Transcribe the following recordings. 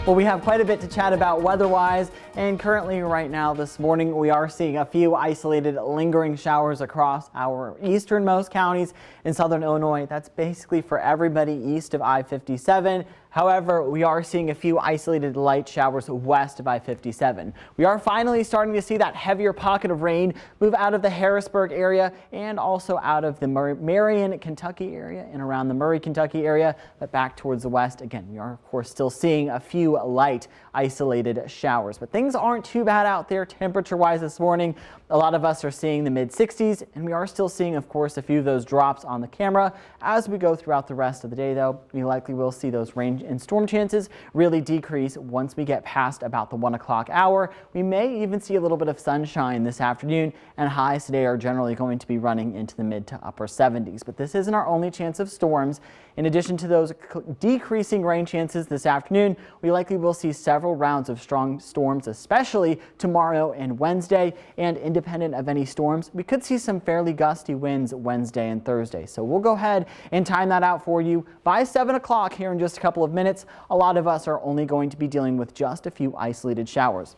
Well, we have quite a bit to chat about weather-wise, and currently right now this morning we are seeing a few isolated lingering showers across our easternmost counties in southern Illinois. That's basically for everybody east of I-57. However, we are seeing a few isolated light showers west of I-57. We are finally starting to see that heavier pocket of rain move out of the Harrisburg area and also out of the Marion, Kentucky area and around the Murray, Kentucky area, but back towards the west. Again, we are of course still seeing a few light isolated showers, but things aren't too bad out there temperature wise this morning. A lot of us are seeing the mid 60s, and we are still seeing, of course, a few of those drops on the camera. As we go throughout the rest of the day, though, we likely will see those rain and storm chances really decrease once we get past about the 1 o'clock hour. We may even see a little bit of sunshine this afternoon, and highs today are generally going to be running into the mid to upper 70s. But this isn't our only chance of storms. In addition to those decreasing rain chances this afternoon, we likely will see several rounds of strong storms, especially tomorrow and Wednesday. And independent of any storms, we could see some fairly gusty winds Wednesday and Thursday. So we'll go ahead and time that out for you by 7 o'clock here in just a couple of minutes. A lot of us are only going to be dealing with just a few isolated showers.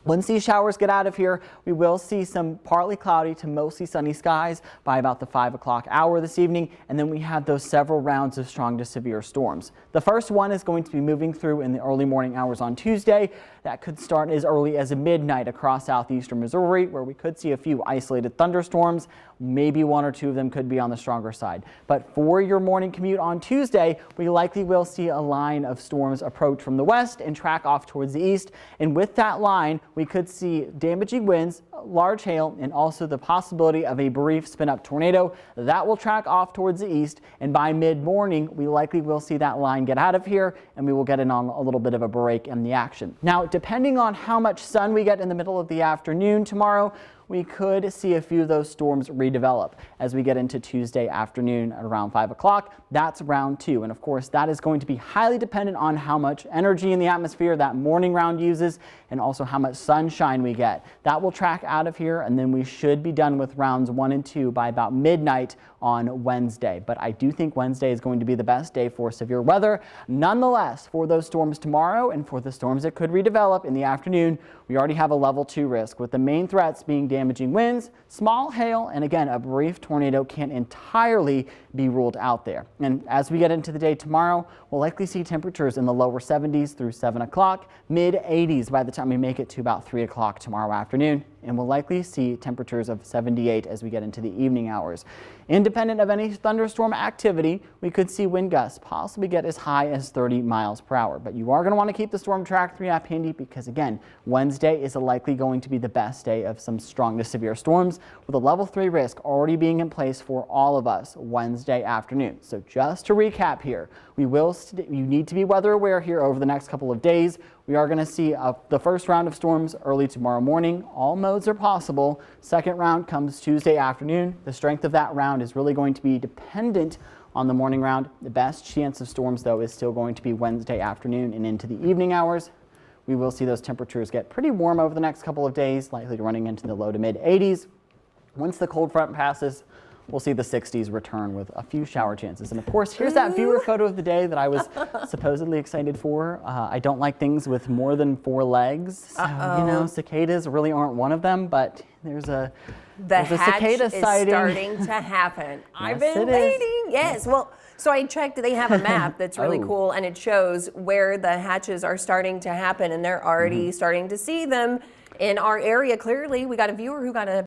Once these showers get out of here, we will see some partly cloudy to mostly sunny skies by about the 5 o'clock hour this evening, and then we have those several rounds of strong to severe storms. The first one is going to be moving through in the early morning hours on Tuesday. That could start as early as midnight across southeastern Missouri, where we could see a few isolated thunderstorms. Maybe one or two of them could be on the stronger side. But for your morning commute on Tuesday, we likely will see a line of storms approach from the west and track off towards the east. And with that line, we could see damaging winds, large hail, and also the possibility of a brief spin-up tornado that will track off towards the east. And by mid-morning, we likely will see that line get out of here, and we will get in on a little bit of a break in the action. Now, depending on how much sun we get in the middle of the afternoon tomorrow, we could see a few of those storms redevelop as we get into Tuesday afternoon at around 5 o'clock. That's round 2. And of course, that is going to be highly dependent on how much energy in the atmosphere that morning round uses and also how much sunshine we get. That will track out of here, and then we should be done with rounds 1 and 2 by about midnight on Wednesday. But I do think Wednesday is going to be the best day for severe weather. Nonetheless, for those storms tomorrow and for the storms that could redevelop in the afternoon, we already have a level 2 risk, with the main threats being damaging winds, small hail, and again, a brief tornado can't entirely be ruled out there. And as we get into the day tomorrow, we'll likely see temperatures in the lower 70s through 7 o'clock, mid 80s by the time we make it to about 3 o'clock tomorrow afternoon. And we'll likely see temperatures of 78 as we get into the evening hours. Independent of any thunderstorm activity, we could see wind gusts possibly get as high as 30 miles per hour. But you are going to want to keep the Storm Track 3 app handy because, again, Wednesday is likely going to be the best day of some strong to severe storms, with a level 3 risk already being in place for all of us Wednesday afternoon. So just to recap here, you need to be weather aware here over the next couple of days. We are going to see the first round of storms early tomorrow morning. All modes are possible. Second round comes Tuesday afternoon. The strength of that round is really going to be dependent on the morning round. The best chance of storms, though, is still going to be Wednesday afternoon and into the evening hours. We will see those temperatures get pretty warm over the next couple of days, likely running into the low to mid 80s. Once the cold front passes, we'll see the 60s return with a few shower chances. And of course, here's that viewer photo of the day that I was supposedly excited for. I don't like things with more than 4 legs. So, you know, cicadas really aren't one of them, but there's a cicada is sighting. Starting to happen. I've Yes, been waiting. Yes. Well, so I checked. They have a map that's really cool, and it shows where the hatches are starting to happen, and they're already starting to see them in our area. Clearly, we got a viewer who got a